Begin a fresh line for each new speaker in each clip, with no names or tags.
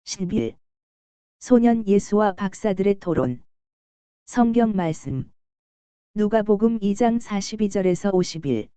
11. 소년 예수와 박사들의 토론. 성경 말씀. 누가복음 2장 42절에서 50일.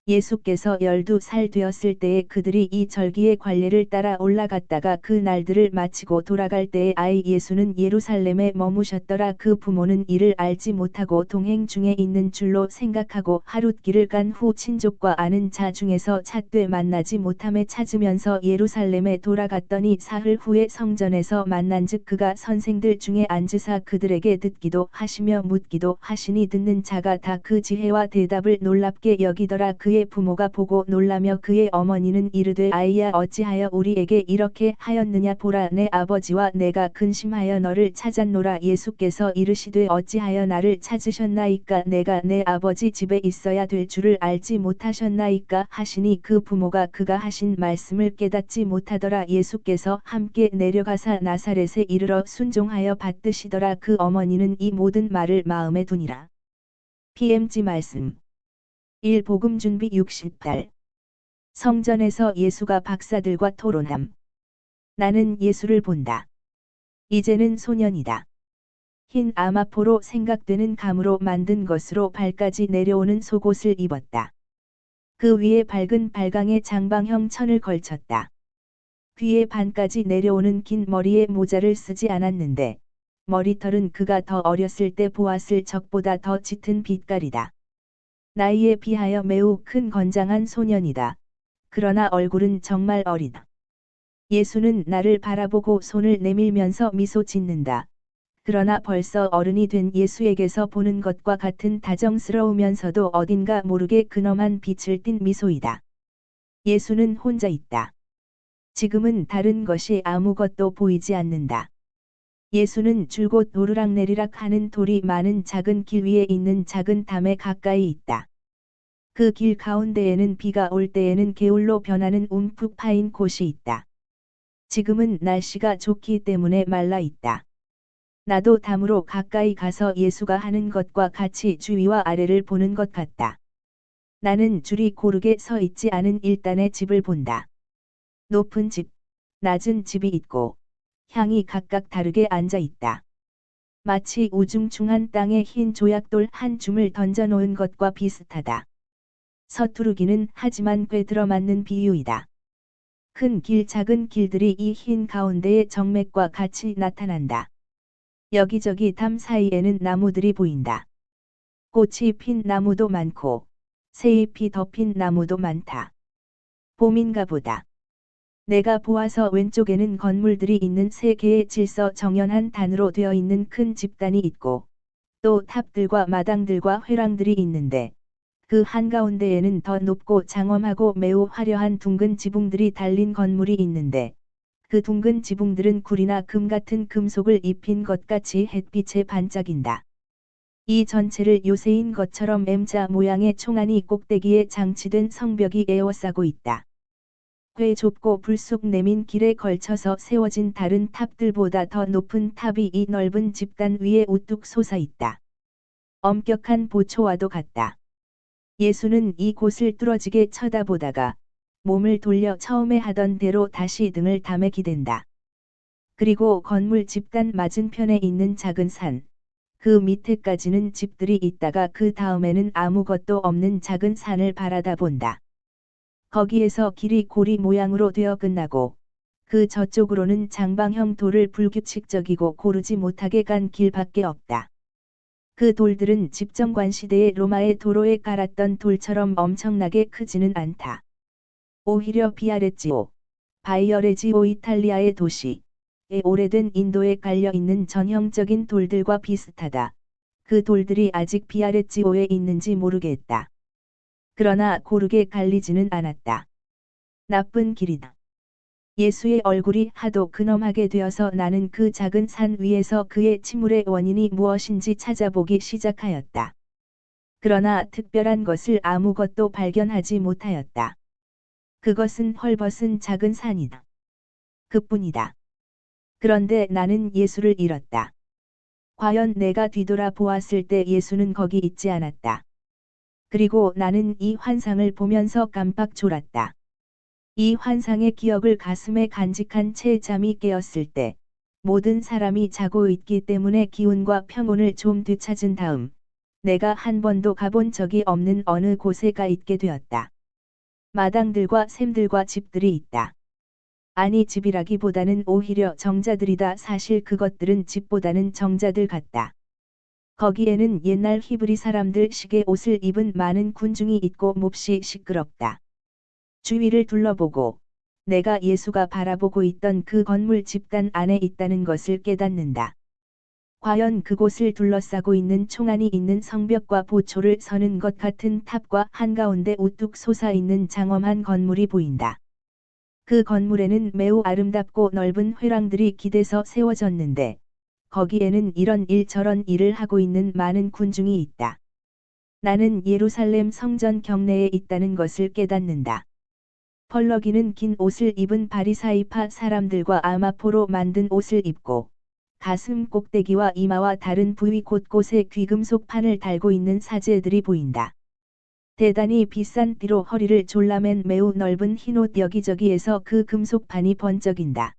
예수께서 12살 되었을 때에 그들이 이 절기의 관례를 따라 올라갔다가 그 날들을 마치고 돌아갈 때에 아이 예수는 예루살렘에 머무셨더라. 그 부모는 이를 알지 못하고 동행 중에 있는 줄로 생각하고 하룻길을 간 후 친족과 아는 자 중에서 찾되 만나지 못함에 찾으면서 예루살렘에 돌아갔더니 사흘 후에 성전에서 만난즉 그가 선생들 중에 앉으사 그들에게 듣기도 하시며 묻기도 하시니 듣는 자가 다 그 지혜와 대답을 놀랍게 여기더라. 그의 부모가 보고 놀라며 그의 어머니는 이르되 아이야 어찌하여 우리에게 이렇게 하였느냐. 보라 내 아버지와 내가 근심하여 너를 찾았노라. 예수께서 이르시되 어찌하여 나를 찾으셨나이까. 내가 내 아버지 집에 있어야 될 줄을 알지 못하셨나이까 하시니 그 부모가 그가 하신 말씀을 깨닫지 못하더라. 예수께서 함께 내려가사 나사렛에 이르러 순종하여 받드시더라. 그 어머니는 이 모든 말을 마음에 두니라. PMG 말씀. 1. 복음 준비 68. 성전에서 예수가 박사들과 토론함. 나는 예수를 본다. 이제는 소년이다. 흰 아마포로 생각되는 감으로 만든 것으로 발까지 내려오는 속옷을 입었다. 그 위에 밝은 발광의 장방형 천을 걸쳤다. 귀에 반까지 내려오는 긴 머리에 모자를 쓰지 않았는데 머리털은 그가 더 어렸을 때 보았을 적보다 더 짙은 빛깔이다. 나이에 비하여 매우 큰 건장한 소년이다. 그러나 얼굴은 정말 어리다. 예수는 나를 바라보고 손을 내밀면서 미소 짓는다. 그러나 벌써 어른이 된 예수에게서 보는 것과 같은 다정스러우면서도 어딘가 모르게 근엄한 빛을 띤 미소이다. 예수는 혼자 있다. 지금은 다른 것이 아무것도 보이지 않는다. 예수는 줄곧 오르락내리락 하는 돌이 많은 작은 길 위에 있는 작은 담에 가까이 있다. 그 길 가운데에는 비가 올 때에는 개울로 변하는 움푹 파인 곳이 있다. 지금은 날씨가 좋기 때문에 말라 있다. 나도 담으로 가까이 가서 예수가 하는 것과 같이 주위와 아래를 보는 것 같다. 나는 줄이 고르게 서 있지 않은 일단의 집을 본다. 높은 집, 낮은 집이 있고 향이 각각 다르게 앉아 있다. 마치 우중충한 땅에 흰 조약돌 한 줌을 던져 놓은 것과 비슷하다. 서투르기는 하지만 꽤 들어맞는 비유이다. 큰 길 작은 길들이 이 흰 가운데의 정맥과 같이 나타난다. 여기저기 담 사이에는 나무들이 보인다. 꽃이 핀 나무도 많고 새잎이 덮인 나무도 많다. 봄인가 보다. 내가 보아서 왼쪽에는 건물들이 있는 세 개의 질서 정연한 단으로 되어 있는 큰 집단이 있고 또 탑들과 마당들과 회랑들이 있는데 그 한가운데에는 더 높고 장엄하고 매우 화려한 둥근 지붕들이 달린 건물이 있는데 그 둥근 지붕들은 구리나 금 같은 금속을 입힌 것 같이 햇빛에 반짝인다. 이 전체를 요새인 것처럼 M자 모양의 총안이 꼭대기에 장치된 성벽이 에워싸고 있다. 꽤 좁고 불쑥 내민 길에 걸쳐서 세워진 다른 탑들보다 더 높은 탑이 이 넓은 집단 위에 우뚝 솟아 있다. 엄격한 보초와도 같다. 예수는 이 곳을 뚫어지게 쳐다보다가 몸을 돌려 처음에 하던 대로 다시 등을 담에 기댄다. 그리고 건물 집단 맞은편에 있는 작은 산, 그 밑에까지는 집들이 있다가 그 다음에는 아무것도 없는 작은 산을 바라다 본다. 거기에서 길이 고리 모양으로 되어 끝나고 그 저쪽으로는 장방형 돌을 불규칙적이고 고르지 못하게 간 길밖에 없다. 그 돌들은 집정관 시대의 로마의 도로에 깔았던 돌처럼 엄청나게 크지는 않다. 오히려 비아레지오, 바이어레지오 이탈리아의 도시에 오래된 인도에 깔려있는 전형적인 돌들과 비슷하다. 그 돌들이 아직 비아레지오에 있는지 모르겠다. 그러나 고르게 갈리지는 않았다. 나쁜 길이다. 예수의 얼굴이 하도 근엄하게 되어서 나는 그 작은 산 위에서 그의 침울의 원인이 무엇인지 찾아보기 시작하였다. 그러나 특별한 것을 아무것도 발견하지 못하였다. 그것은 헐벗은 작은 산이다. 그뿐이다. 그런데 나는 예수를 잃었다. 과연 내가 뒤돌아 보았을 때 예수는 거기 있지 않았다. 그리고 나는 이 환상을 보면서 깜빡 졸았다. 이 환상의 기억을 가슴에 간직한 채 잠이 깨었을 때 모든 사람이 자고 있기 때문에 기운과 평온을 좀 되찾은 다음 내가 한 번도 가본 적이 없는 어느 곳에 가 있게 되었다. 마당들과 샘들과 집들이 있다. 아니 집이라기보다는 오히려 정자들이다. 사실 그것들은 집보다는 정자들 같다. 거기에는 옛날 히브리 사람들 식의 옷을 입은 많은 군중이 있고 몹시 시끄럽다. 주위를 둘러보고 내가 예수가 바라보고 있던 그 건물 집단 안에 있다는 것을 깨닫는다. 과연 그곳을 둘러싸고 있는 총안이 있는 성벽과 보초를 서는 것 같은 탑과 한가운데 우뚝 솟아있는 장엄한 건물이 보인다. 그 건물에는 매우 아름답고 넓은 회랑들이 기대서 세워졌는데 거기에는 이런 일 저런 일을 하고 있는 많은 군중이 있다. 나는 예루살렘 성전 경내에 있다는 것을 깨닫는다. 펄럭이는 긴 옷을 입은 바리사이파 사람들과 아마포로 만든 옷을 입고 가슴 꼭대기와 이마와 다른 부위 곳곳에 귀금속 판을 달고 있는 사제들이 보인다. 대단히 비싼 띠로 허리를 졸라맨 매우 넓은 흰옷 여기저기에서 그 금속판이 번쩍인다.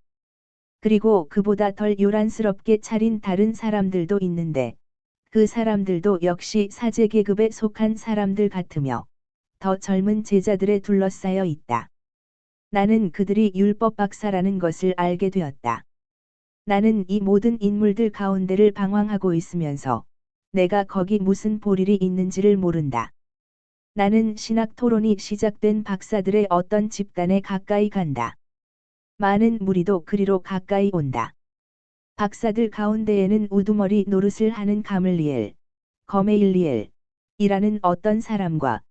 그리고 그보다 덜 요란스럽게 차린 다른 사람들도 있는데 그 사람들도 역시 사제 계급에 속한 사람들 같으며 더 젊은 제자들에 둘러싸여 있다. 나는 그들이 율법 박사라는 것을 알게 되었다. 나는 이 모든 인물들 가운데를 방황하고 있으면서 내가 거기 무슨 볼일이 있는지를 모른다. 나는 신학 토론이 시작된 박사들의 어떤 집단에 가까이 간다. 많은 무리도 그리로 가까이 온다. 박사들 가운데에는 우두머리 노릇을 하는 가물리엘, 거메일리엘 이라는 어떤 사람과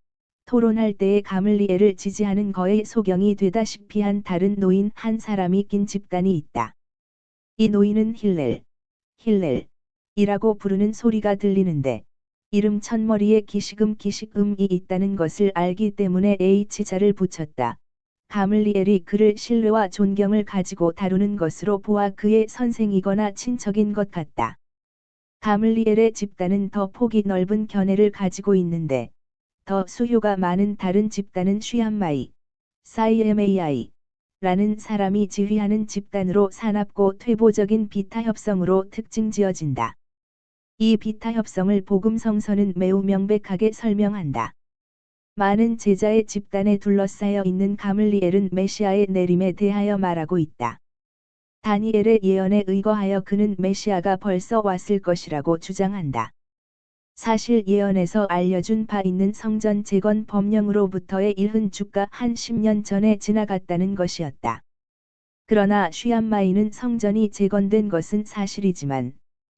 토론할 때에 가물리엘을 지지하는 거에 소경이 되다시피 한 다른 노인 한 사람이 낀 집단이 있다. 이 노인은 힐렐이라고 부르는 소리가 들리는데 이름 첫머리에 기식음이 있다는 것을 알기 때문에 H자를 붙였다. 가물리엘이 그를 신뢰와 존경을 가지고 다루는 것으로 보아 그의 선생이거나 친척인 것 같다. 가물리엘의 집단은 더 폭이 넓은 견해를 가지고 있는데 더 수요가 많은 다른 집단은 쉬암마이, 사이엠AI 라는 사람이 지휘하는 집단으로 사납고 퇴보적인 비타 협성으로 특징 지어진다. 이 비타 협성을 복음 성서는 매우 명백하게 설명한다. 많은 제자의 집단에 둘러싸여 있는 가물리엘은 메시아의 내림에 대하여 말하고 있다. 다니엘의 예언에 의거하여 그는 메시아가 벌써 왔을 것이라고 주장한다. 사실 예언에서 알려준 바 있는 성전 재건 법령으로부터의 일흔 주가 한 10년 전에 지나갔다는 것이었다. 그러나 쉬암마이는 성전이 재건된 것은 사실이지만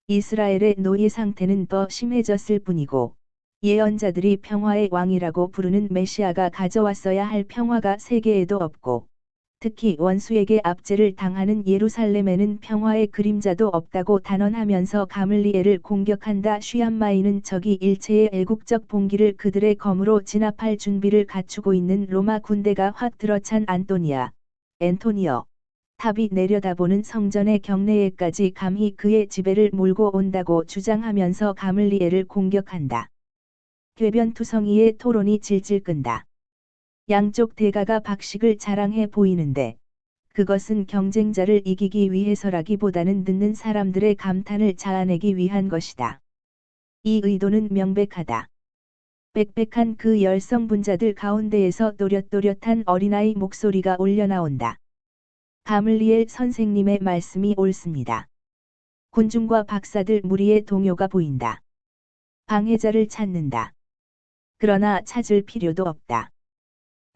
이스라엘의 노예 상태는 더 심해졌을 뿐이고 예언자들이 평화의 왕이라고 부르는 메시아가 가져왔어야 할 평화가 세계에도 없고 특히 원수에게 압제를 당하는 예루살렘에는 평화의 그림자도 없다고 단언하면서 가물리엘을 공격한다. 쉬암마이는 적이 일체의 애국적 봉기를 그들의 검으로 진압할 준비를 갖추고 있는 로마 군대가 확 들어찬 앤토니어 탑이 내려다보는 성전의 경내에까지 감히 그의 지배를 몰고 온다고 주장하면서 가물리엘을 공격한다. 궤변투성이의 토론이 질질 끈다. 양쪽 대가가 박식을 자랑해 보이는데 그것은 경쟁자를 이기기 위해서라기보다는 듣는 사람들의 감탄을 자아내기 위한 것이다. 이 의도는 명백하다. 빽빽한 그 열성분자들 가운데에서 또렷또렷한 어린아이 목소리가 울려나온다. 가물리엘 선생님의 말씀이 옳습니다. 군중과 박사들 무리의 동요가 보인다. 방해자를 찾는다. 그러나 찾을 필요도 없다.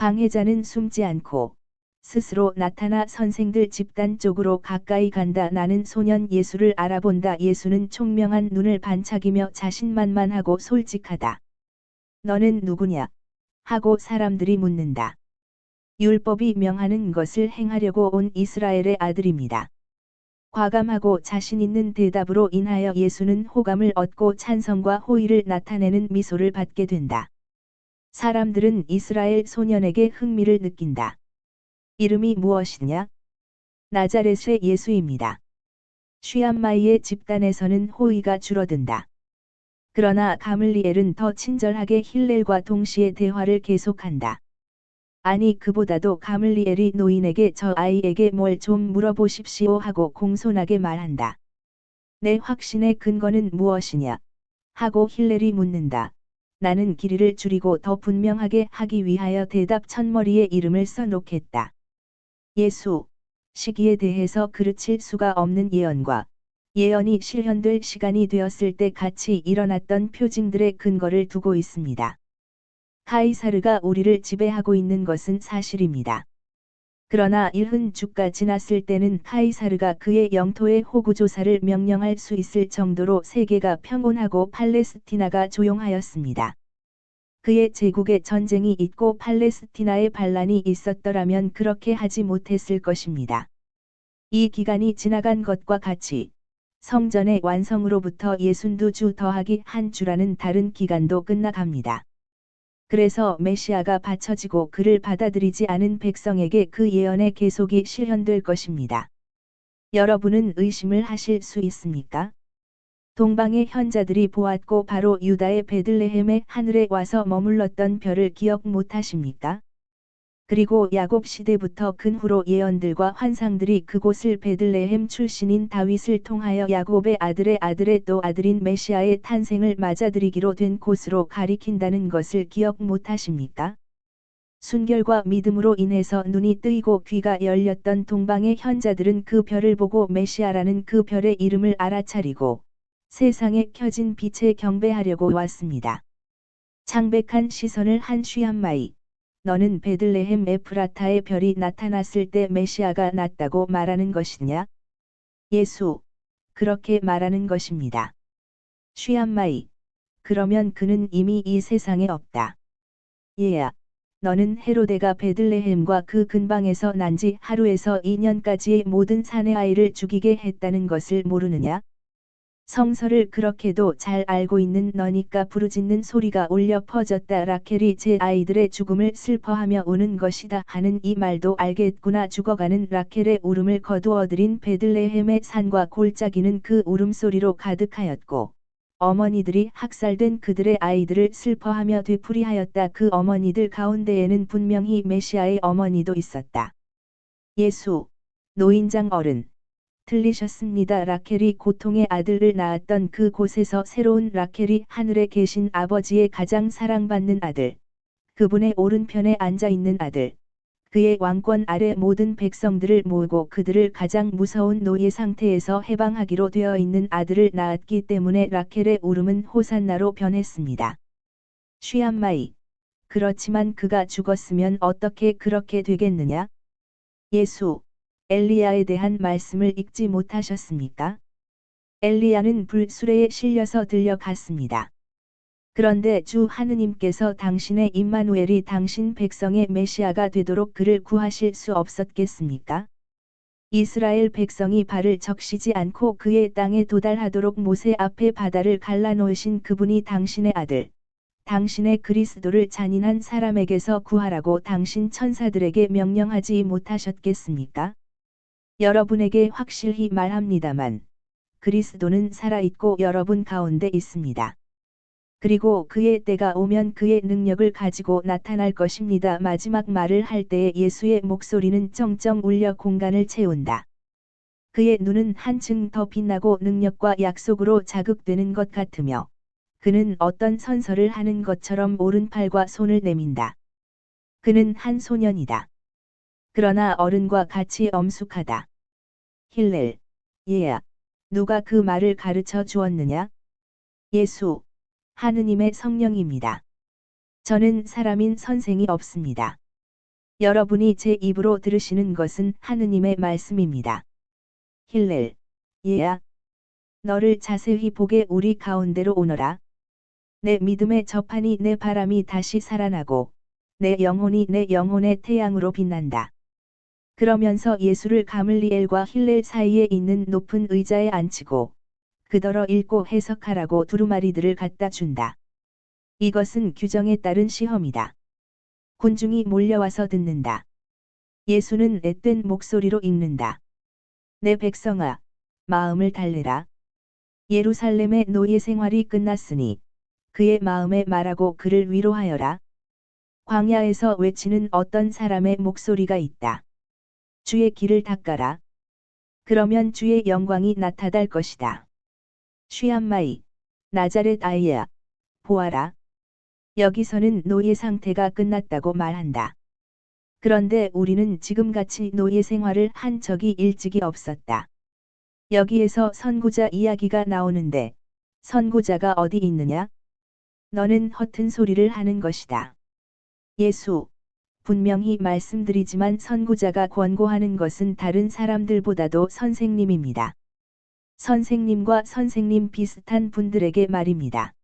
방해자는 숨지 않고 스스로 나타나 선생들 집단 쪽으로 가까이 간다. 나는 소년 예수를 알아본다. 예수는 총명한 눈을 반짝이며 자신만만하고 솔직하다. 너는 누구냐? 하고 사람들이 묻는다. 율법이 명하는 것을 행하려고 온 이스라엘의 아들입니다. 과감하고 자신 있는 대답으로 인하여 예수는 호감을 얻고 찬성과 호의를 나타내는 미소를 받게 된다. 사람들은 이스라엘 소년에게 흥미를 느낀다. 이름이 무엇이냐? 나자렛의 예수입니다. 쉬암마이의 집단에서는 호의가 줄어든다. 그러나 가물리엘은 더 친절하게 힐렐과 동시에 대화를 계속한다. 아니 그보다도 가물리엘이 노인에게 저 아이에게 뭘 좀 물어보십시오 하고 공손하게 말한다. 내 확신의 근거는 무엇이냐? 하고 힐렐이 묻는다. 나는 길이를 줄이고 더 분명하게 하기 위하여 대답 첫머리에 이름을 써놓겠다. 예수, 시기에 대해서 그르칠 수가 없는 예언과 예언이 실현될 시간이 되었을 때 같이 일어났던 표징들의 근거를 두고 있습니다. 카이사르가 우리를 지배하고 있는 것은 사실입니다. 그러나 일흔 주가 지났을 때는 카이사르가 그의 영토의 호구조사를 명령할 수 있을 정도로 세계가 평온하고 팔레스티나가 조용하였습니다. 그의 제국에 전쟁이 있고 팔레스티나에 반란이 있었더라면 그렇게 하지 못했을 것입니다. 이 기간이 지나간 것과 같이 성전의 완성으로부터 62주 더하기 한 주라는 다른 기간도 끝나갑니다. 그래서 메시아가 바쳐지고 그를 받아들이지 않은 백성에게 그 예언의 계속이 실현될 것입니다. 여러분은 의심을 하실 수 있습니까? 동방의 현자들이 보았고 바로 유다의 베들레헴의 하늘에 와서 머물렀던 별을 기억 못하십니까? 그리고 야곱 시대부터 근후로 예언들과 환상들이 그곳을 베들레헴 출신인 다윗을 통하여 야곱의 아들의 또 아들인 메시아의 탄생을 맞아들이기로 된 곳으로 가리킨다는 것을 기억 못하십니까? 순결과 믿음으로 인해서 눈이 뜨이고 귀가 열렸던 동방의 현자들은 그 별을 보고 메시아라는 그 별의 이름을 알아차리고 세상에 켜진 빛에 경배하려고 왔습니다. 창백한 시선을 한 쉬암마이. 너는 베들레헴 에프라타의 별이 나타났을 때 메시아가 났다고 말하는 것이냐? 예수, 그렇게 말하는 것입니다. 쉬암마이, 그러면 그는 이미 이 세상에 없다. 얘야, 너는 헤로데가 베들레헴과 그 근방에서 난 지 하루에서 2년까지의 모든 사내 아이를 죽이게 했다는 것을 모르느냐? 성서를 그렇게도 잘 알고 있는 너니까 부르짖는 소리가 울려 퍼졌다. 라켈이 제 아이들의 죽음을 슬퍼하며 우는 것이다 하는 이 말도 알겠구나. 죽어가는 라켈의 울음을 거두어들인 베들레헴의 산과 골짜기는 그 울음소리로 가득하였고 어머니들이 학살된 그들의 아이들을 슬퍼하며 되풀이하였다. 그 어머니들 가운데에는 분명히 메시아의 어머니도 있었다. 예수, 노인장 어른. 틀리셨습니다. 라켈이 고통의 아들을 낳았던 그 곳에서 새로운 라켈이 하늘에 계신 아버지의 가장 사랑받는 아들, 그분의 오른편에 앉아있는 아들, 그의 왕권 아래 모든 백성들을 모으고 그들을 가장 무서운 노예 상태에서 해방하기로 되어 있는 아들을 낳았기 때문에 라켈의 울음은 호산나로 변했습니다. 쉬암마이, 그렇지만 그가 죽었으면 어떻게 그렇게 되겠느냐? 예수, 엘리야에 대한 말씀을 읽지 못하셨습니까? 엘리야는 불수레에 실려서 들려갔습니다. 그런데 주 하느님께서 당신의 임마누엘이 당신 백성의 메시아가 되도록 그를 구하실 수 없었겠습니까? 이스라엘 백성이 발을 적시지 않고 그의 땅에 도달하도록 모세 앞에 바다를 갈라놓으신 그분이 당신의 아들, 당신의 그리스도를 잔인한 사람에게서 구하라고 당신 천사들에게 명령하지 못하셨겠습니까? 여러분에게 확실히 말합니다만, 그리스도는 살아있고 여러분 가운데 있습니다. 그리고 그의 때가 오면 그의 능력을 가지고 나타날 것입니다. 마지막 말을 할 때에 예수의 목소리는 쩡쩡 울려 공간을 채운다. 그의 눈은 한층 더 빛나고 능력과 약속으로 자극되는 것 같으며, 그는 어떤 선서를 하는 것처럼 오른팔과 손을 내민다. 그는 한 소년이다. 그러나 어른과 같이 엄숙하다. 힐렐, 얘야, 누가 그 말을 가르쳐 주었느냐? 예수, 하느님의 성령입니다. 저는 사람인 선생이 없습니다. 여러분이 제 입으로 들으시는 것은 하느님의 말씀입니다. 힐렐, 얘야, 너를 자세히 보게 우리 가운데로 오너라. 내 믿음의 저판이 내 바람이 다시 살아나고 내 영혼이 내 영혼의 태양으로 빛난다. 그러면서 예수를 가물리엘과 힐렐 사이에 있는 높은 의자에 앉히고 그더러 읽고 해석하라고 두루마리들을 갖다 준다. 이것은 규정에 따른 시험이다. 군중이 몰려와서 듣는다. 예수는 앳된 목소리로 읽는다. 내 백성아, 마음을 달래라. 예루살렘의 노예 생활이 끝났으니 그의 마음에 말하고 그를 위로하여라. 광야에서 외치는 어떤 사람의 목소리가 있다. 주의 길을 닦아라. 그러면 주의 영광이 나타날 것이다. 쉬암마이, 나자렛 아이야, 보아라. 여기서는 노예 상태가 끝났다고 말한다. 그런데 우리는 지금같이 노예 생활을 한 적이 일찍이 없었다. 여기에서 선구자 이야기가 나오는데, 선구자가 어디 있느냐? 너는 허튼 소리를 하는 것이다. 예수, 분명히 말씀드리지만 선구자가 권고하는 것은 다른 사람들보다도 선생님입니다. 선생님과 선생님 비슷한 분들에게 말입니다.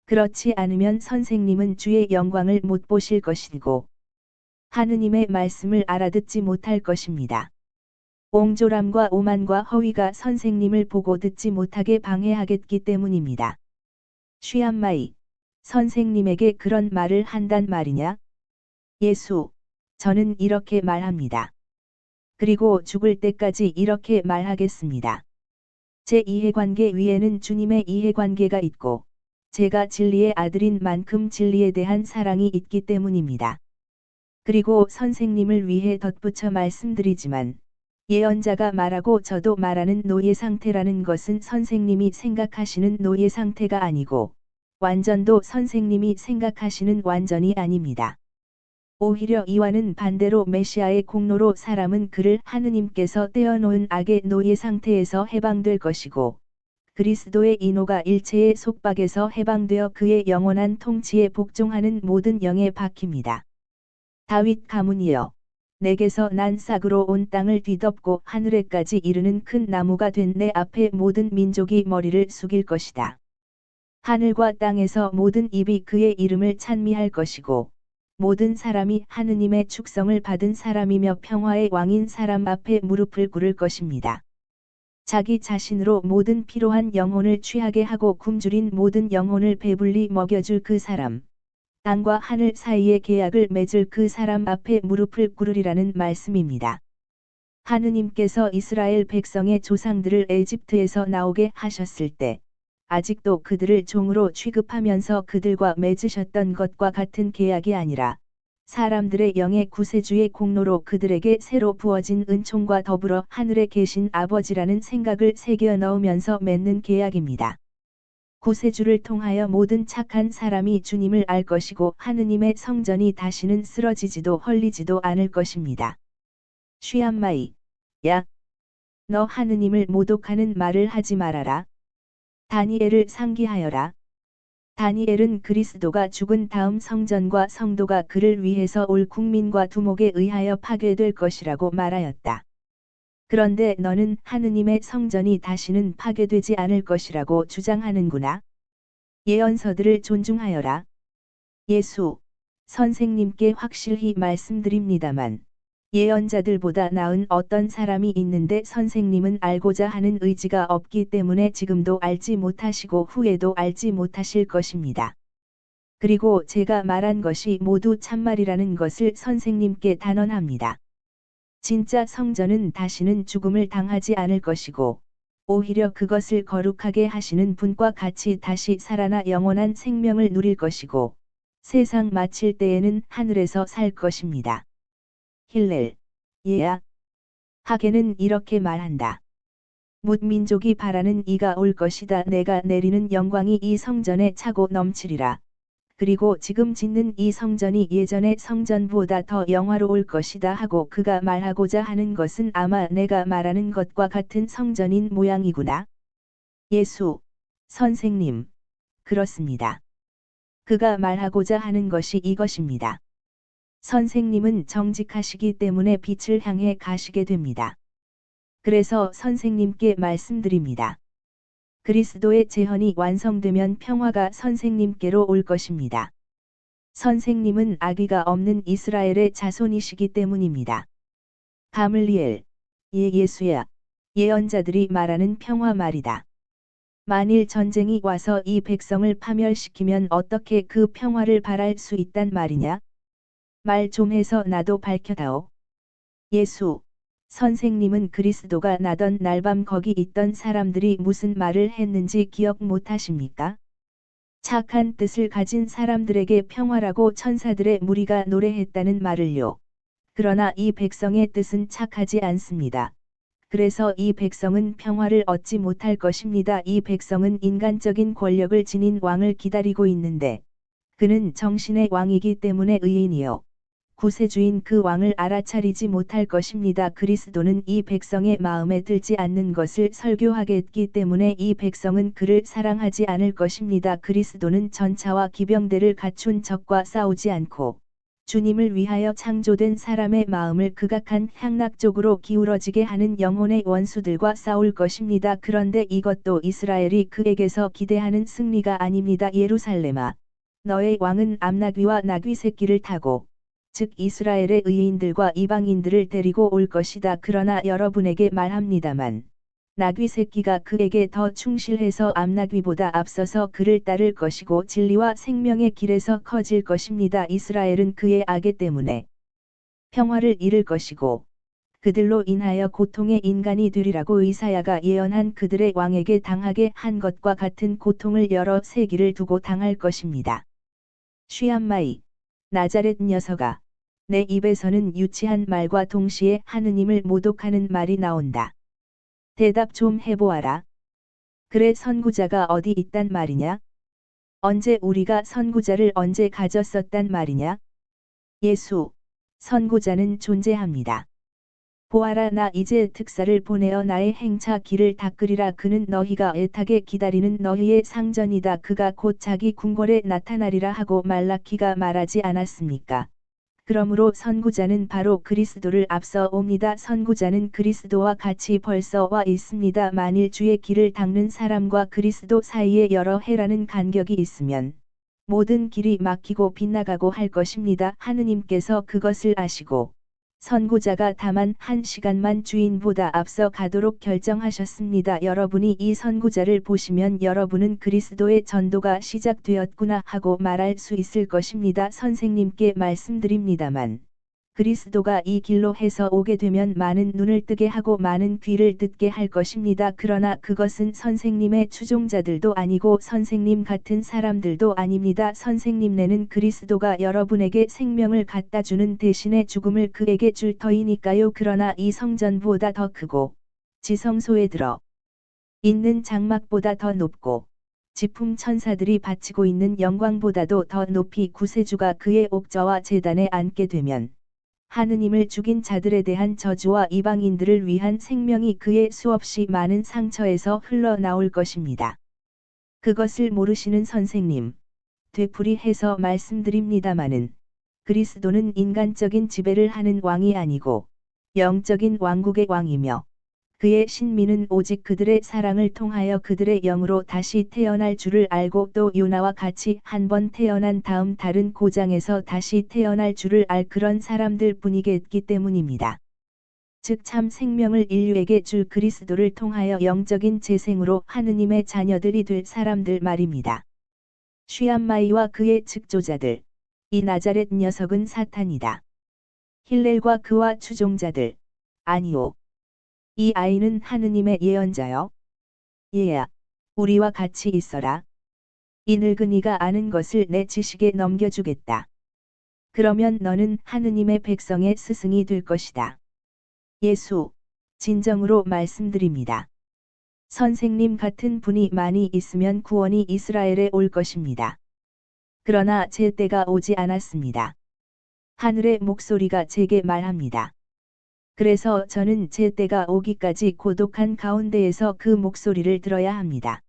그렇지 않으면 선생님은 주의 영광을 못 보실 것이고, 하느님의 말씀을 알아듣지 못할 것입니다. 옹졸함과 오만과 허위가 선생님을 보고 듣지 못하게 방해하겠기 때문입니다. 쉬암마이, 선생님에게 그런 말을 한단 말이냐? 예수, 저는 이렇게 말합니다. 그리고 죽을 때까지 이렇게 말하겠습니다. 제 이해관계 위에는 주님의 이해관계가 있고, 제가 진리의 아들인 만큼 진리에 대한 사랑이 있기 때문입니다. 그리고 선생님을 위해 덧붙여 말씀드리지만, 예언자가 말하고 저도 말하는 노예 상태라는 것은 선생님이 생각하시는 노예 상태가 아니고, 완전도 선생님이 생각하시는 완전이 아닙니다. 오히려 이와는 반대로 메시아의 공로로 사람은 그를 하느님께서 떼어놓은 악의 노예 상태에서 해방될 것이고, 그리스도의 인호가 일체의 속박에서 해방되어 그의 영원한 통치에 복종하는 모든 영에 박힙니다. 다윗 가문이여, 내게서 난 싹으로 온 땅을 뒤덮고 하늘에까지 이르는 큰 나무가 된 내 앞에 모든 민족이 머리를 숙일 것이다. 하늘과 땅에서 모든 입이 그의 이름을 찬미할 것이고, 모든 사람이 하느님의 축성을 받은 사람이며 평화의 왕인 사람 앞에 무릎을 꿇을 것입니다. 자기 자신으로 모든 피로한 영혼을 취하게 하고 굶주린 모든 영혼을 배불리 먹여줄 그 사람, 땅과 하늘 사이의 계약을 맺을 그 사람 앞에 무릎을 꿇으리라는 말씀입니다. 하느님께서 이스라엘 백성의 조상들을 에집트에서 나오게 하셨을 때, 아직도 그들을 종으로 취급하면서 그들과 맺으셨던 것과 같은 계약이 아니라, 사람들의 영의 구세주의 공로로 그들에게 새로 부어진 은총과 더불어 하늘에 계신 아버지라는 생각을 새겨 넣으면서 맺는 계약입니다. 구세주를 통하여 모든 착한 사람이 주님을 알 것이고 하느님의 성전이 다시는 쓰러지지도 헐리지도 않을 것입니다. 쉬암마이, 야! 너 하느님을 모독하는 말을 하지 말아라. 다니엘을 상기하여라. 다니엘은 그리스도가 죽은 다음 성전과 성도가 그를 위해서 올 국민과 두목에 의하여 파괴될 것이라고 말하였다. 그런데 너는 하느님의 성전이 다시는 파괴되지 않을 것이라고 주장하는구나. 예언서들을 존중하여라. 예수, 선생님께 확실히 말씀드립니다만, 예언자들보다 나은 어떤 사람이 있는데 선생님은 알고자 하는 의지가 없기 때문에 지금도 알지 못하시고 후에도 알지 못하실 것입니다. 그리고 제가 말한 것이 모두 참말이라는 것을 선생님께 단언합니다. 진짜 성전은 다시는 죽음을 당하지 않을 것이고, 오히려 그것을 거룩하게 하시는 분과 같이 다시 살아나 영원한 생명을 누릴 것이고, 세상 마칠 때에는 하늘에서 살 것입니다. 힐렐, 예야. 하게는 이렇게 말한다. 뭇 민족이 바라는 이가 올 것이다. 내가 내리는 영광이 이 성전에 차고 넘치리라. 그리고 지금 짓는 이 성전이 예전의 성전보다 더 영화로울 것이다 하고 그가 말하고자 하는 것은 아마 내가 말하는 것과 같은 성전인 모양이구나. 예수, 선생님, 그렇습니다. 그가 말하고자 하는 것이 이것입니다. 선생님은 정직하시기 때문에 빛을 향해 가시게 됩니다. 그래서 선생님께 말씀드립니다. 그리스도의 제헌이 완성되면 평화가 선생님께로 올 것입니다. 선생님은 악의가 없는 이스라엘의 자손이시기 때문입니다. 가물리엘, 예수야, 예언자들이 말하는 평화 말이다. 만일 전쟁이 와서 이 백성을 파멸시키면 어떻게 그 평화를 바랄 수 있단 말이냐? 말 좀 해서 나도 밝혀다오. 예수, 선생님은 그리스도가 나던 날밤 거기 있던 사람들이 무슨 말을 했는지 기억 못하십니까? 착한 뜻을 가진 사람들에게 평화라고 천사들의 무리가 노래했다는 말을요. 그러나 이 백성의 뜻은 착하지 않습니다. 그래서 이 백성은 평화를 얻지 못할 것입니다. 이 백성은 인간적인 권력을 지닌 왕을 기다리고 있는데, 그는 정신의 왕이기 때문에 의인이요. 구세주인 그 왕을 알아차리지 못할 것입니다. 그리스도는 이 백성의 마음에 들지 않는 것을 설교하겠기 때문에 이 백성은 그를 사랑하지 않을 것입니다. 그리스도는 전차와 기병대를 갖춘 적과 싸우지 않고 주님을 위하여 창조된 사람의 마음을 극악한 향락 쪽으로 기울어지게 하는 영혼의 원수들과 싸울 것입니다. 그런데 이것도 이스라엘이 그에게서 기대하는 승리가 아닙니다. 예루살렘아, 너의 왕은 암나귀와 나귀 새끼를 타고 즉 이스라엘의 의인들과 이방인들을 데리고 올 것이다. 그러나 여러분에게 말합니다만 나귀 새끼가 그에게 더 충실해서 암나귀보다 앞서서 그를 따를 것이고 진리와 생명의 길에서 커질 것입니다. 이스라엘은 그의 악에 때문에 평화를 잃을 것이고 그들로 인하여 고통의 인간이 되리라고 이사야가 예언한 그들의 왕에게 당하게 한 것과 같은 고통을 여러 세기를 두고 당할 것입니다. 쉬암마이, 나자렛 녀석아, 내 입에서는 유치한 말과 동시에 하느님을 모독하는 말이 나온다. 대답 좀 해보아라. 그래, 선구자가 어디 있단 말이냐? 언제 우리가 선구자를 언제 가졌었단 말이냐? 예수, 선구자는 존재합니다. 보아라, 나 이제 특사를 보내어 나의 행차 길을 닦으리라. 그는 너희가 애타게 기다리는 너희의 상전이다. 그가 곧 자기 궁궐에 나타나리라 하고 말라키가 말하지 않았습니까? 그러므로 선구자는 바로 그리스도를 앞서 옵니다. 선구자는 그리스도와 같이 벌써 와 있습니다. 만일 주의 길을 닦는 사람과 그리스도 사이에 여러 해라는 간격이 있으면 모든 길이 막히고 빗나가고 할 것입니다. 하느님께서 그것을 아시고 선구자가 다만 한 시간만 주인보다 앞서 가도록 결정하셨습니다. 여러분이 이 선구자를 보시면 여러분은 그리스도의 전도가 시작되었구나 하고 말할 수 있을 것입니다. 선생님께 말씀드립니다만 그리스도가 이 길로 해서 오게 되면 많은 눈을 뜨게 하고 많은 귀를 듣게 할 것입니다. 그러나 그것은 선생님의 추종자들도 아니고 선생님 같은 사람들도 아닙니다. 선생님네는 그리스도가 여러분에게 생명을 갖다 주는 대신에 죽음을 그에게 줄 터이니까요. 그러나 이 성전보다 더 크고 지성소에 들어 있는 장막보다 더 높고 지품 천사들이 바치고 있는 영광보다도 더 높이 구세주가 그의 옥저와 제단에 앉게 되면 하느님을 죽인 자들에 대한 저주와 이방인들을 위한 생명이 그의 수없이 많은 상처에서 흘러나올 것입니다. 그것을 모르시는 선생님, 되풀이해서 말씀드립니다마는 그리스도는 인간적인 지배를 하는 왕이 아니고 영적인 왕국의 왕이며 그의 신민은 오직 그들의 사랑을 통하여 그들의 영으로 다시 태어날 줄을 알고 또 요나와 같이 한 번 태어난 다음 다른 고장에서 다시 태어날 줄을 알 그런 사람들 뿐이겠기 때문입니다. 즉 참 생명을 인류에게 줄 그리스도를 통하여 영적인 재생으로 하느님의 자녀들이 될 사람들 말입니다. 쉬암마이와 그의 측조자들, 이 나자렛 녀석은 사탄이다. 힐렐과 그와 추종자들, 아니요. 이 아이는 하느님의 예언자요. 얘야, 우리와 같이 있어라. 이 늙은이가 아는 것을 내 지식에 넘겨주겠다. 그러면 너는 하느님의 백성의 스승이 될 것이다. 예수, 진정으로 말씀드립니다. 선생님 같은 분이 많이 있으면 구원이 이스라엘에 올 것입니다. 그러나 제 때가 오지 않았습니다. 하늘의 목소리가 제게 말합니다. 그래서 저는 제 때가 오기까지 고독한 가운데에서 그 목소리를 들어야 합니다.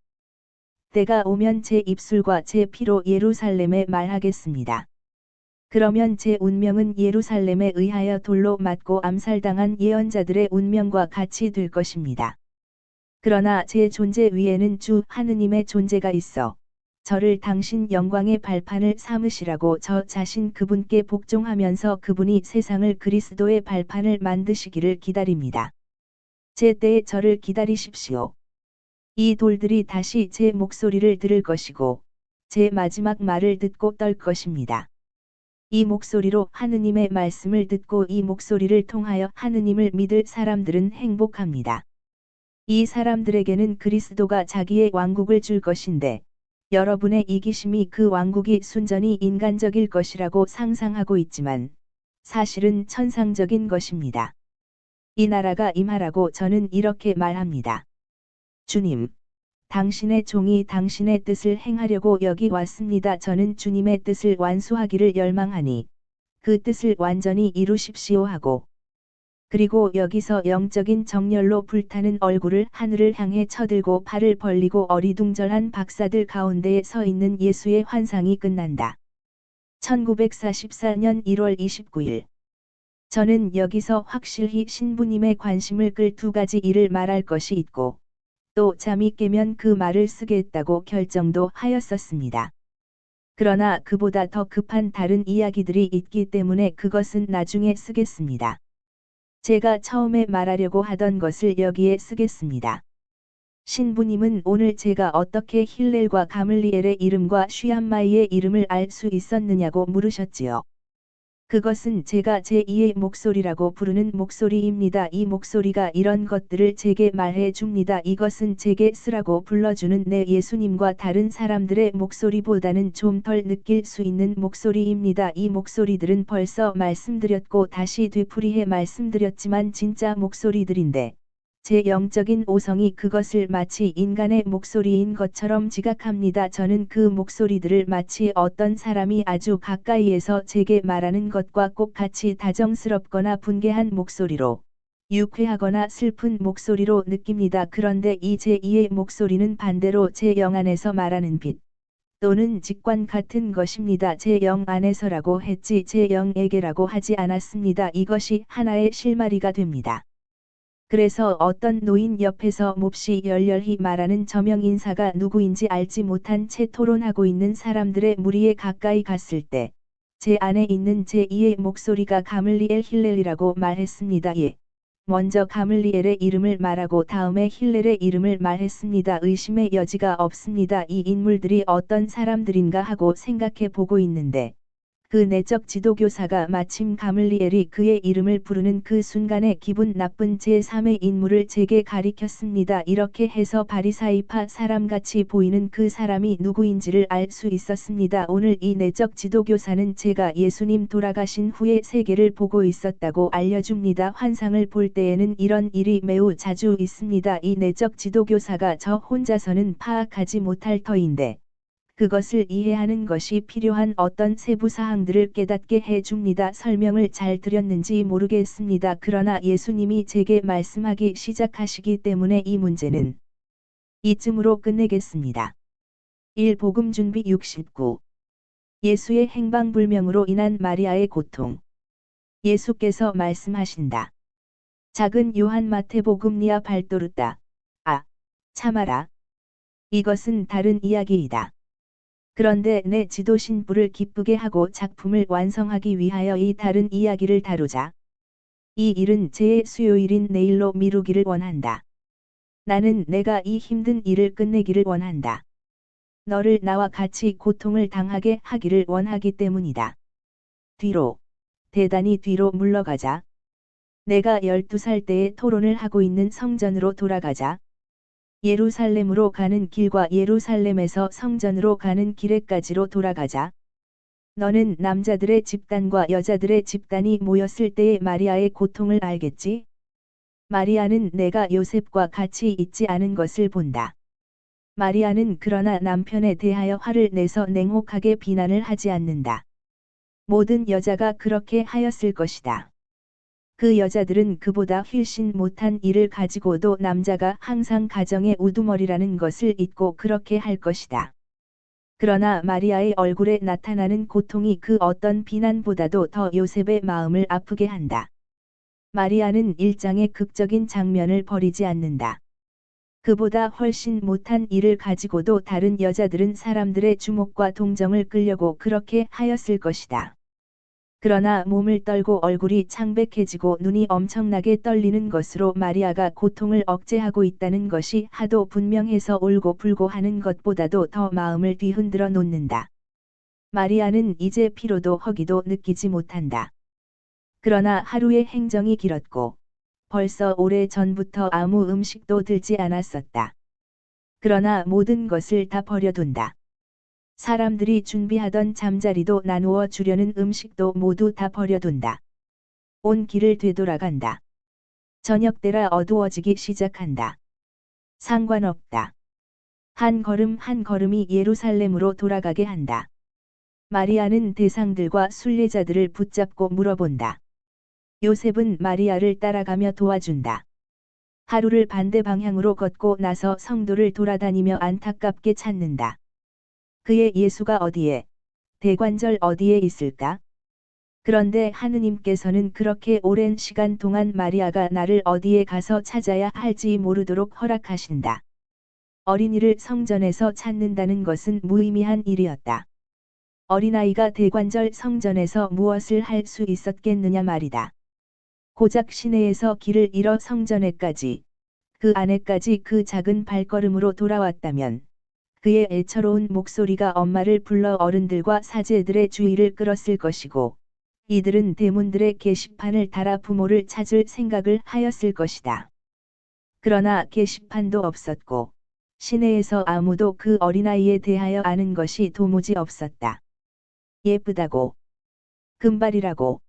때가 오면 제 입술과 제 피로 예루살렘에 말하겠습니다. 그러면 제 운명은 예루살렘에 의하여 돌로 맞고 암살당한 예언자들의 운명과 같이 될 것입니다. 그러나 제 존재 위에는 주 하느님의 존재가 있어 저를 당신 영광의 발판을 삼으시라고 저 자신 그분께 복종하면서 그분이 세상을 그리스도의 발판을 만드시기를 기다립니다. 제 때에 저를 기다리십시오. 이 돌들이 다시 제 목소리를 들을 것이고 제 마지막 말을 듣고 떨 것입니다. 이 목소리로 하느님의 말씀을 듣고 이 목소리를 통하여 하느님을 믿을 사람들은 행복합니다. 이 사람들에게는 그리스도가 자기의 왕국을 줄 것인데 여러분의 이기심이 그 왕국이 순전히 인간적일 것이라고 상상하고 있지만 사실은 천상적인 것입니다. 이 나라가 임하라고 저는 이렇게 말합니다. 주님, 당신의 종이 당신의 뜻을 행하려고 여기 왔습니다. 저는 주님의 뜻을 완수하기를 열망하니 그 뜻을 완전히 이루십시오 하고 그리고 여기서 영적인 정열로 불타는 얼굴을 하늘을 향해 쳐들고 팔을 벌리고 어리둥절한 박사들 가운데에 서 있는 예수의 환상이 끝난다. 1944년 1월 29일. 저는 여기서 확실히 신부님의 관심을 끌 두 가지 일을 말할 것이 있고 또 잠이 깨면 그 말을 쓰겠다고 결정도 하였었습니다. 그러나 그보다 더 급한 다른 이야기들이 있기 때문에 그것은 나중에 쓰겠습니다. 제가 처음에 말하려고 하던 것을 여기에 쓰겠습니다. 신부님은 오늘 제가 어떻게 힐렐과 가물리엘의 이름과 쉬암마이의 이름을 알 수 있었느냐고 물으셨지요. 그것은 제가 제2의 목소리라고 부르는 목소리입니다. 이 목소리가 이런 것들을 제게 말해 줍니다. 이것은 제게 쓰라고 불러주는 내 예수님과 다른 사람들의 목소리보다는 좀 덜 느낄 수 있는 목소리입니다. 이 목소리들은 벌써 말씀드렸고 다시 되풀이해 말씀드렸지만 진짜 목소리들인데 제 영적인 오성이 그것을 마치 인간의 목소리인 것처럼 지각합니다. 저는 그 목소리들을 마치 어떤 사람이 아주 가까이에서 제게 말하는 것과 꼭 같이 다정스럽거나 분개한 목소리로, 유쾌하거나 슬픈 목소리로 느낍니다. 그런데 이 제2의 목소리는 반대로 제 영 안에서 말하는 빛 또는 직관 같은 것입니다. 제 영 안에서라고 했지 제 영에게라고 하지 않았습니다. 이것이 하나의 실마리가 됩니다. 그래서 어떤 노인 옆에서 몹시 열렬히 말하는 저명 인사가 누구인지 알지 못한 채 토론하고 있는 사람들의 무리에 가까이 갔을 때 제 안에 있는 제2의 목소리가 가물리엘 힐렐이라고 말했습니다. 예. 먼저 가물리엘의 이름을 말하고 다음에 힐렐의 이름을 말했습니다. 의심의 여지가 없습니다. 이 인물들이 어떤 사람들인가 하고 생각해 보고 있는데 그 내적 지도교사가 마침 가물리엘이 그의 이름을 부르는 그 순간에 기분 나쁜 제3의 인물을 제게 가리켰습니다. 이렇게 해서 바리사이파 사람같이 보이는 그 사람이 누구인지를 알 수 있었습니다. 오늘 이 내적 지도교사는 제가 예수님 돌아가신 후에 세계를 보고 있었다고 알려줍니다. 환상을 볼 때에는 이런 일이 매우 자주 있습니다. 이 내적 지도교사가 저 혼자서는 파악하지 못할 터인데 그것을 이해하는 것이 필요한 어떤 세부 사항들을 깨닫게 해줍니다. 설명을 잘 드렸는지 모르겠습니다. 그러나 예수님이 제게 말씀하기 시작하시기 때문에 이 문제는 이쯤으로 끝내겠습니다. 1. 복음 준비 69. 예수의 행방불명으로 인한 마리아의 고통. 예수께서 말씀하신다. 작은 요한 마태복음 니아 발도르다. 아, 참아라. 이것은 다른 이야기이다. 그런데 내 지도신부를 기쁘게 하고 작품을 완성하기 위하여 이 다른 이야기를 다루자. 이 일은 제 수요일인 내일로 미루기를 원한다. 나는 내가 이 힘든 일을 끝내기를 원한다. 너를 나와 같이 고통을 당하게 하기를 원하기 때문이다. 뒤로, 대단히 뒤로 물러가자. 내가 12살 때에 토론을 하고 있는 성전으로 돌아가자. 예루살렘으로 가는 길과 예루살렘에서 성전으로 가는 길에까지로 돌아가자. 너는 남자들의 집단과 여자들의 집단이 모였을 때의 마리아의 고통을 알겠지? 마리아는 내가 요셉과 같이 있지 않은 것을 본다. 마리아는 그러나 남편에 대하여 화를 내서 냉혹하게 비난을 하지 않는다. 모든 여자가 그렇게 하였을 것이다. 그 여자들은 그보다 훨씬 못한 일을 가지고도 남자가 항상 가정의 우두머리라는 것을 잊고 그렇게 할 것이다. 그러나 마리아의 얼굴에 나타나는 고통이 그 어떤 비난보다도 더 요셉의 마음을 아프게 한다. 마리아는 일장의 극적인 장면을 버리지 않는다. 그보다 훨씬 못한 일을 가지고도 다른 여자들은 사람들의 주목과 동정을 끌려고 그렇게 하였을 것이다. 그러나 몸을 떨고 얼굴이 창백해지고 눈이 엄청나게 떨리는 것으로 마리아가 고통을 억제하고 있다는 것이 하도 분명해서 울고불고 하는 것보다도 더 마음을 뒤흔들어 놓는다. 마리아는 이제 피로도 허기도 느끼지 못한다. 그러나 하루의 행정이 길었고 벌써 오래 전부터 아무 음식도 들지 않았었다. 그러나 모든 것을 다 버려둔다. 사람들이 준비하던 잠자리도 나누어 주려는 음식도 모두 다 버려둔다. 온 길을 되돌아간다. 저녁때라 어두워지기 시작한다. 상관없다. 한 걸음 한 걸음이 예루살렘으로 돌아가게 한다. 마리아는 대상들과 순례자들을 붙잡고 물어본다. 요셉은 마리아를 따라가며 도와준다. 하루를 반대 방향으로 걷고 나서 성도를 돌아다니며 안타깝게 찾는다. 그의 예수가 어디에, 대관절 어디에 있을까? 그런데 하느님께서는 그렇게 오랜 시간 동안 마리아가 나를 어디에 가서 찾아야 할지 모르도록 허락하신다. 어린이를 성전에서 찾는다는 것은 무의미한 일이었다. 어린아이가 대관절 성전에서 무엇을 할 수 있었겠느냐 말이다. 고작 시내에서 길을 잃어 성전에까지, 그 안에까지 그 작은 발걸음으로 돌아왔다면, 그의 애처로운 목소리가 엄마를 불러 어른들과 사제들의 주의를 끌었을 것이고, 이들은 대문들의 게시판을 달아 부모를 찾을 생각을 하였을 것이다. 그러나 게시판도 없었고, 시내에서 아무도 그 어린아이에 대하여 아는 것이 도무지 없었다. 예쁘다고, 금발이라고,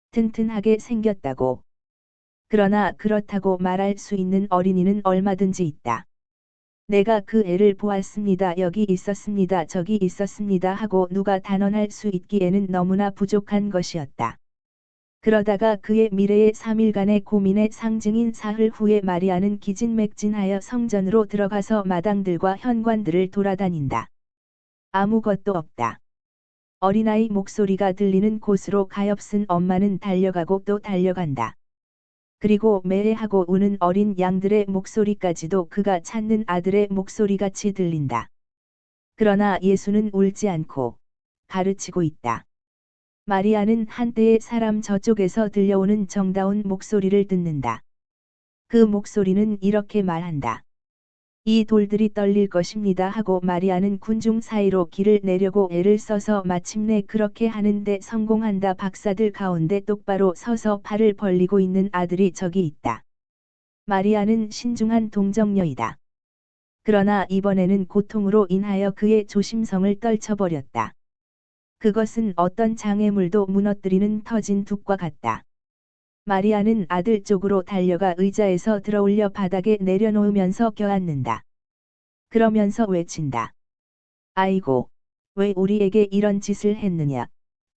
튼튼하게 생겼다고. 그러나 그렇다고 말할 수 있는 어린이는 얼마든지 있다. 내가 그 애를 보았습니다. 여기 있었습니다. 저기 있었습니다. 하고 누가 단언할 수 있기에는 너무나 부족한 것이었다. 그러다가 그의 미래의 3일간의 고민의 상징인 사흘 후에 마리아는 기진맥진하여 성전으로 들어가서 마당들과 현관들을 돌아다닌다. 아무것도 없다. 어린아이 목소리가 들리는 곳으로 가엾은 엄마는 달려가고 또 달려간다. 그리고 매해하고 우는 어린 양들의 목소리까지도 그가 찾는 아들의 목소리같이 들린다. 그러나 예수는 울지 않고 가르치고 있다. 마리아는 한때의 사람 저쪽에서 들려오는 정다운 목소리를 듣는다. 그 목소리는 이렇게 말한다. 이 돌들이 떨릴 것입니다 하고 마리아는 군중 사이로 길을 내려고 애를 써서 마침내 그렇게 하는데 성공한다. 박사들 가운데 똑바로 서서 팔을 벌리고 있는 아들이 저기 있다. 마리아는 신중한 동정녀이다. 그러나 이번에는 고통으로 인하여 그의 조심성을 떨쳐버렸다. 그것은 어떤 장애물도 무너뜨리는 터진 둑과 같다. 마리아는 아들 쪽으로 달려가 의자에서 들어올려 바닥에 내려놓으면서 껴앉는다. 그러면서 외친다. 아이고, 왜 우리에게 이런 짓을 했느냐.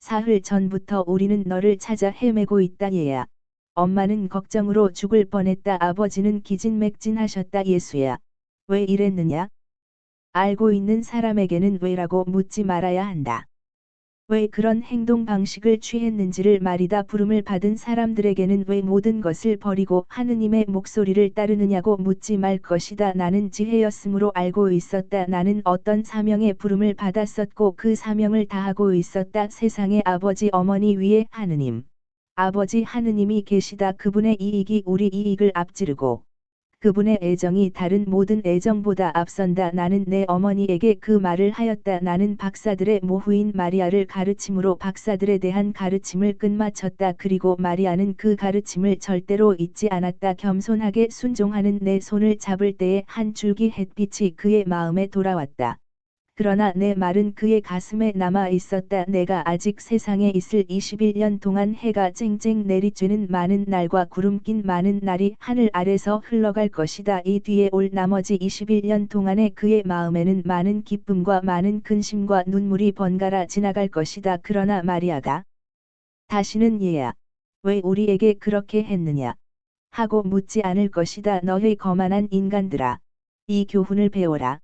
사흘 전부터 우리는 너를 찾아 헤매고 있다 얘야. 엄마는 걱정으로 죽을 뻔했다. 아버지는 기진맥진하셨다. 예수야. 왜 이랬느냐? 알고 있는 사람에게는 왜라고 묻지 말아야 한다. 왜 그런 행동 방식을 취했는지를 말이다. 부름을 받은 사람들에게는 왜 모든 것을 버리고 하느님의 목소리를 따르느냐고 묻지 말 것이다. 나는 지혜였으므로 알고 있었다. 나는 어떤 사명의 부름을 받았었고 그 사명을 다하고 있었다. 세상의 아버지 어머니 위에 하느님, 아버지 하느님이 계시다. 그분의 이익이 우리 이익을 앞지르고 그분의 애정이 다른 모든 애정보다 앞선다. 나는 내 어머니에게 그 말을 하였다. 나는 박사들의 모후인 마리아를 가르침으로 박사들에 대한 가르침을 끝마쳤다. 그리고 마리아는 그 가르침을 절대로 잊지 않았다. 겸손하게 순종하는 내 손을 잡을 때에 한 줄기 햇빛이 그의 마음에 돌아왔다. 그러나 내 말은 그의 가슴에 남아 있었다. 내가 아직 세상에 있을 21년 동안 해가 쨍쨍 내리쬐는 많은 날과 구름 낀 많은 날이 하늘 아래서 흘러갈 것이다. 이 뒤에 올 나머지 21년 동안에 그의 마음에는 많은 기쁨과 많은 근심과 눈물이 번갈아 지나갈 것이다. 그러나 마리아가 다시는 얘야, 왜 우리에게 그렇게 했느냐? 하고 묻지 않을 것이다. 너희 거만한 인간들아, 이 교훈을 배워라.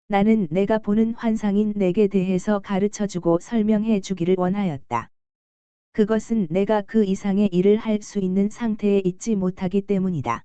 나는 내가 보는 환상인 내게 대해서 가르쳐주고 설명해 주기를 원하였다. 그것은 내가 그 이상의 일을 할 수 있는 상태에 있지 못하기 때문이다.